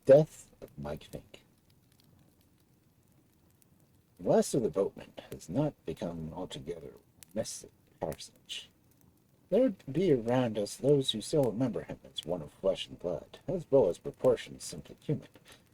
Death of Mike Fink. The last of the boatmen has not become altogether mystic passage. There would be around us those who still remember him as one of flesh and blood, as well as proportions simply human,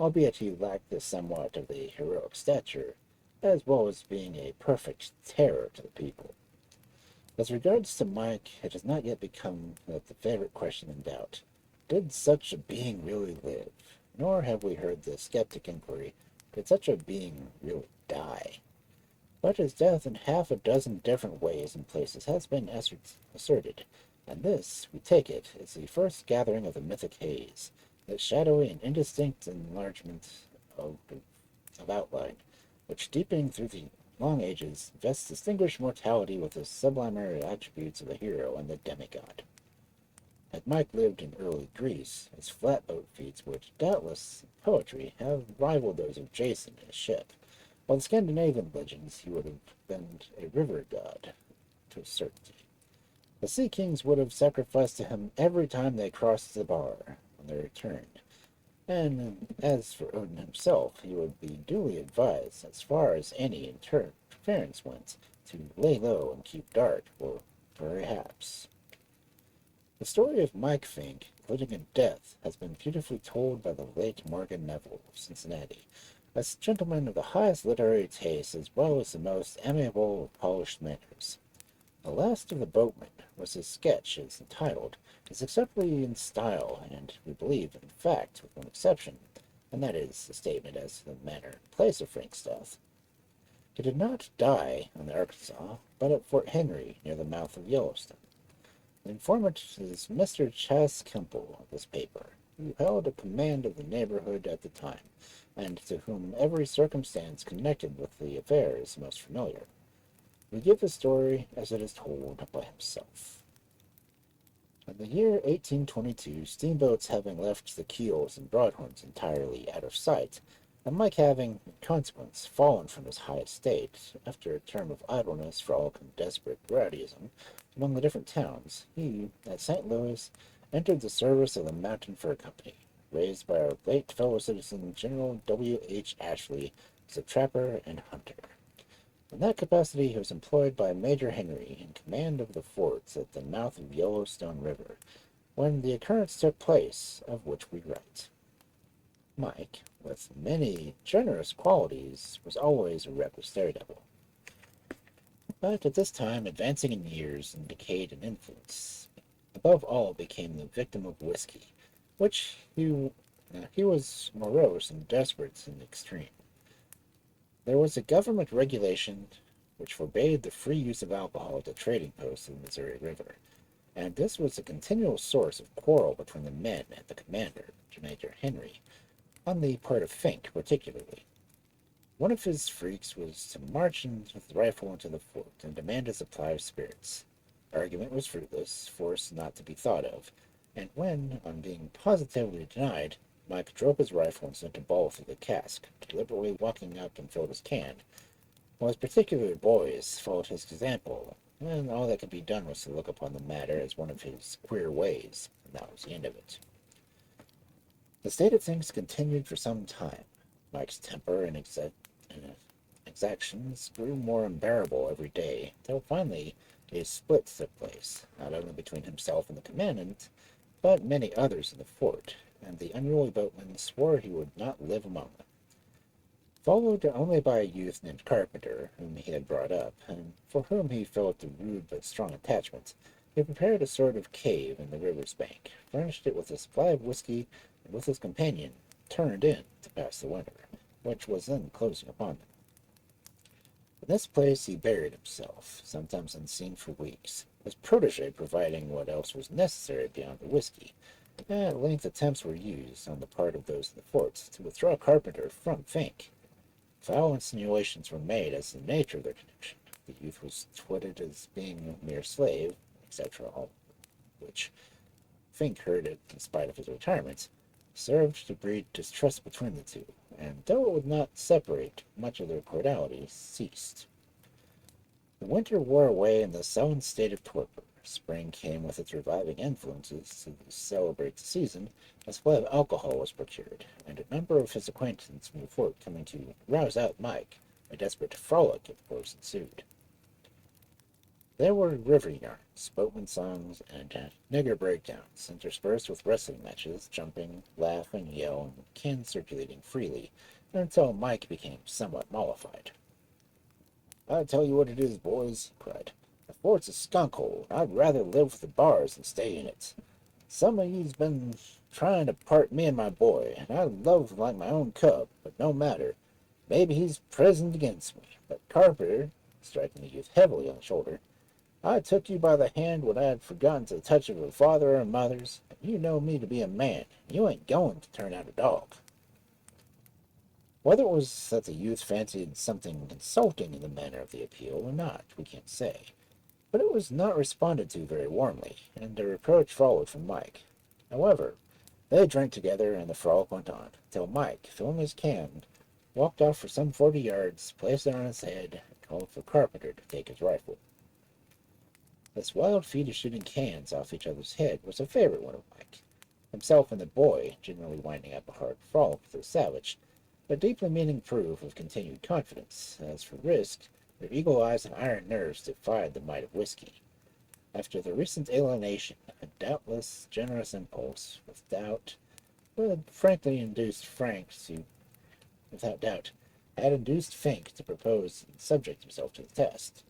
albeit he lacked the somewhat of the heroic stature, as well as being a perfect terror to the people. As regards to Mike, it has not yet become the favorite question in doubt. Did such a being really live? Nor have we heard the skeptic inquiry, did such a being really die? But his death in half a dozen different ways and places has been asserted, and this, we take it, is the first gathering of the mythic haze, that shadowy and indistinct enlargement of outline, which, deepening through the long ages, best distinguish mortality with the sublimer attributes of the hero and the demigod. Had Mike lived in early Greece, his flatboat feats would, doubtless, in poetry, have rivaled those of Jason and his ship, while in Scandinavian legends he would have been a river god, to a certainty. The sea kings would have sacrificed to him every time they crossed the bar on their return, and as for Odin himself, he would be duly advised, as far as any interference went, to lay low and keep dark, or perhaps. The story of Mike Fink, including in death, has been beautifully told by the late Morgan Neville of Cincinnati, a gentleman of the highest literary taste as well as the most amiable of polished manners. The Last of the Boatmen was his sketch, as entitled, is acceptably in style, and, we believe, in fact, with one exception, and that is the statement as to the manner and place of Fink's death. He did not die on the Arkansas, but at Fort Henry, near the mouth of Yellowstone. The informant is Mr. Chas Kemple of this paper, who held a command of the neighborhood at the time, and to whom every circumstance connected with the affair is most familiar. We give the story as it is told by himself. In the year 1822, steamboats having left the keels and broadhorns entirely out of sight, and Mike having, in consequence, fallen from his high estate, after a term of idleness frolic and desperate rowdyism among the different towns, he, at St. Louis, entered the service of the Mountain Fur Company, raised by our late fellow citizen General W. H. Ashley as a trapper and hunter. In that capacity he was employed by Major Henry in command of the forts at the mouth of Yellowstone River, when the occurrence took place of which we write. Mike, with many generous qualities, was always a reckless daredevil. But at this time, advancing in years and decayed in influence, above all became the victim of whiskey, which he was morose and desperate in the extreme. There was a government regulation which forbade the free use of alcohol at the trading posts of the Missouri River, and this was a continual source of quarrel between the men and the commander, Major Henry, on the part of Fink particularly. One of his freaks was to march with the rifle into the fort and demand a supply of spirits. Argument was fruitless, force not to be thought of, and when, on being positively denied, Mike drove his rifle and sent a ball through the cask, deliberately walking up and filled his can, while his particular boys followed his example, and all that could be done was to look upon the matter as one of his queer ways, and that was the end of it. The state of things continued for some time. Mike's temper and exactions grew more unbearable every day, till finally a split took place, not only between himself and the commandant, but many others in the fort, and the unruly boatman swore he would not live among them. Followed only by a youth named Carpenter, whom he had brought up, and for whom he felt a rude but strong attachment, he prepared a sort of cave in the river's bank, furnished it with a supply of whiskey, and with his companion turned in to pass the winter, which was then closing upon them. In this place he buried himself, sometimes unseen for weeks, his protege providing what else was necessary beyond the whiskey. At length attempts were used, on the part of those in the forts, to withdraw Carpenter from Fink. Foul insinuations were made as to the nature of their connection. The youth was twitted as being a mere slave, etc., all which Fink heard it in spite of his retirement, served to breed distrust between the two, and though it would not separate, much of their cordiality ceased. The winter wore away in the sullen state of torpor, Spring came with its reviving influences to celebrate the season. A supply of alcohol was procured, and a number of his acquaintances from the fort coming to rouse out Mike. A desperate frolic, of course, ensued. There were river yarns, boatman songs, and nigger breakdowns, interspersed with wrestling matches, jumping, laugh, and yell, and cans circulating freely, until Mike became somewhat mollified. "I tell you what it is, boys," he cried. "The fort's a skunk hole. I'd rather live with the bars than stay in it. Some of you's been trying to part me and my boy, and I love like my own cub, but no matter. Maybe he's prisoned against me, but Carpenter," striking the youth heavily on the shoulder, "I took you by the hand when I had forgotten the touch of a father or mother's, and you know me to be a man, and you ain't going to turn out a dog." Whether it was that the youth fancied something insulting in the manner of the appeal or not, we can't say, but it was not responded to very warmly, and a reproach followed from Mike. However, they drank together, and the frolic went on, till Mike, filling his can, walked off for some 40 yards, placed it on his head, and called for Carpenter to take his rifle. This wild feat of shooting cans off each other's head was a favorite one of Mike. Himself and the boy generally winding up a hard frolic with the savage, a deeply meaning proof of continued confidence. As for risk, their eagle eyes and iron nerves defied the might of whiskey. After the recent alienation, a doubtless generous impulse, without doubt, had induced Fink to propose and subject himself to the test.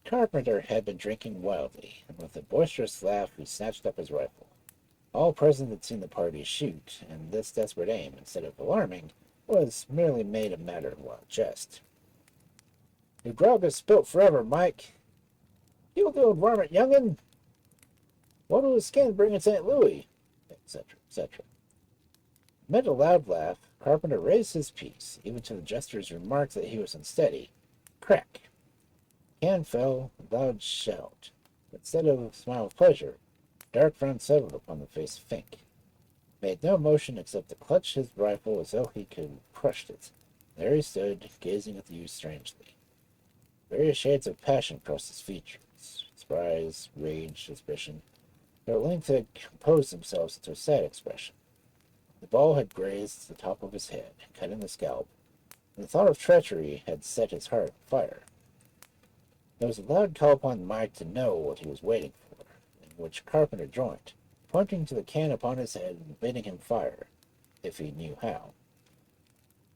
Carpenter had been drinking wildly, and with a boisterous laugh he snatched up his rifle. All present had seen the party shoot, and this desperate aim, instead of alarming, was merely made a matter of wild jest. "Your grog is spilt forever, Mike. You the old varmint, young'un. What'll his skin bring in St. Louis?" etc., etc. Amid a loud laugh, Carpenter raised his piece, even to the jester's remark that he was unsteady. Crack! Can fell, a loud shout. Instead of a smile of pleasure, dark frown settled upon the face of Fink. He made no motion except to clutch his rifle as though he could have crushed it. There he stood, gazing at the youth strangely. Various shades of passion crossed his features, surprise, rage, suspicion, but at length had composed themselves into a sad expression. The ball had grazed the top of his head, cut in the scalp, and the thought of treachery had set his heart on fire. There was a loud call upon Mike to know what he was waiting for, in which Carpenter joined, pointing to the can upon his head and bidding him fire, if he knew how.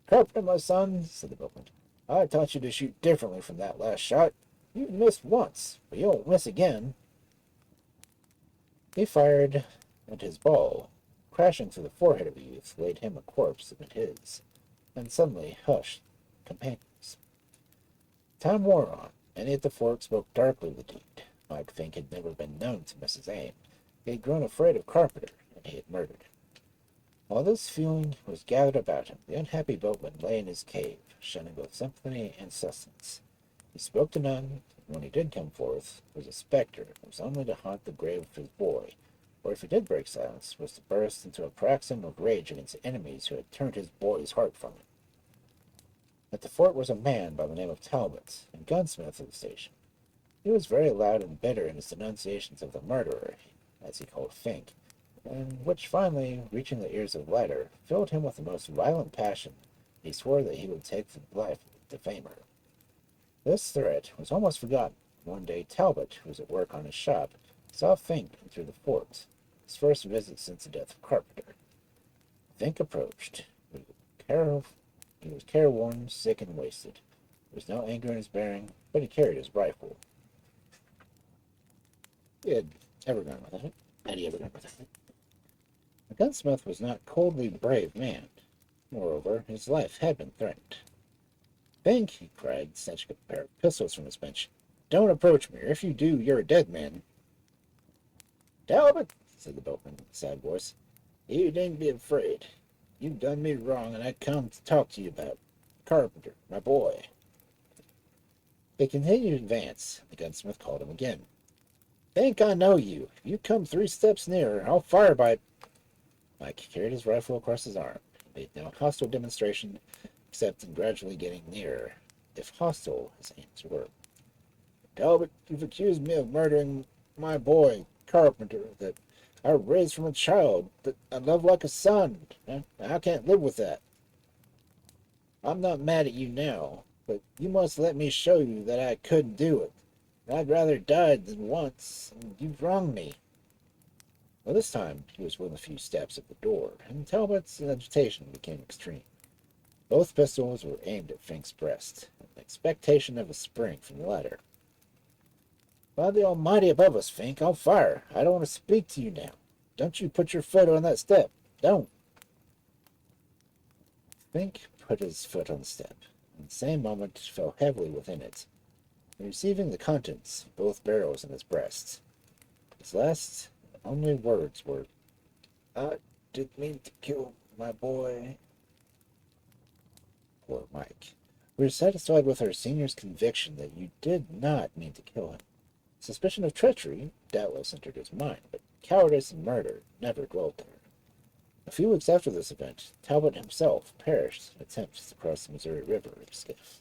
"Carpenter, my son," said the boatman, "I taught you to shoot differently from that last shot. You missed once, but you won't miss again." He fired, and his ball, crashing through the forehead of the youth, laid him a corpse amid his, and suddenly hushed companions. Time wore on, and yet the fort spoke darkly of the deed. Mike Fink had never been known to miss his aim. He had grown afraid of Carpenter, and he had murdered him. While this feeling was gathered about him, the unhappy boatman lay in his cave, shunning both sympathy and sustenance. He spoke to none, and when he did come forth, was a spectre, and was only to haunt the grave of his boy, or if he did break silence, was to burst into a paroxysm of rage against the enemies who had turned his boy's heart from him. At the fort was a man by the name of Talbot, and gunsmith of the station. He was very loud and bitter in his denunciations of the murderer, as he called Fink, and which finally, reaching the ears of the latter, filled him with the most violent passion. He swore that he would take the life of the defamer. This threat was almost forgotten. One day Talbot, who was at work on his shop, saw Fink enter the fort, his first visit since the death of Carpenter. Fink approached. He was careworn, sick, and wasted. There was no anger in his bearing, but he carried his rifle. Had he ever gone without it? The gunsmith was not a coldly brave man. Moreover, his life had been threatened. "Fink," he cried, snatching a pair of pistols from his bench, "don't approach me, or if you do, you're a dead man." "Talbot," said the boatman in a sad voice, "you needn't be afraid. You've done me wrong, and I come to talk to you about Carpenter, my boy." They continued to advance. The gunsmith called him again. "Think I know you. If you come 3 steps nearer, I'll fire by—" Mike carried his rifle across his arm. He made no hostile demonstration, except in gradually getting nearer, if hostile his aims were. "Talbot, you've accused me of murdering my boy, Carpenter, that I raised from a child, that I love like a son. I can't live with that. I'm not mad at you now, but you must let me show you that I couldn't do it. I'd rather died than once, and you've wronged me. Well, this time he was within a few steps of the door, and Talbot's agitation became extreme. Both pistols were aimed at Fink's breast, in expectation of a spring from the latter. By the Almighty above us, Fink, I'll fire. I don't want to speak to you now. Don't you put your foot on that step. Don't. Fink put his foot on the step, and in the same moment fell heavily within it, receiving the contents of both barrels in his breast. His last and only words were, "I didn't mean to kill my boy." Poor Mike. We are satisfied with our senior's conviction that you did not mean to kill him. Suspicion of treachery doubtless entered his mind, but cowardice and murder never dwelt there. A few weeks after this event, Talbot himself perished in attempts to cross the Missouri River in a skiff.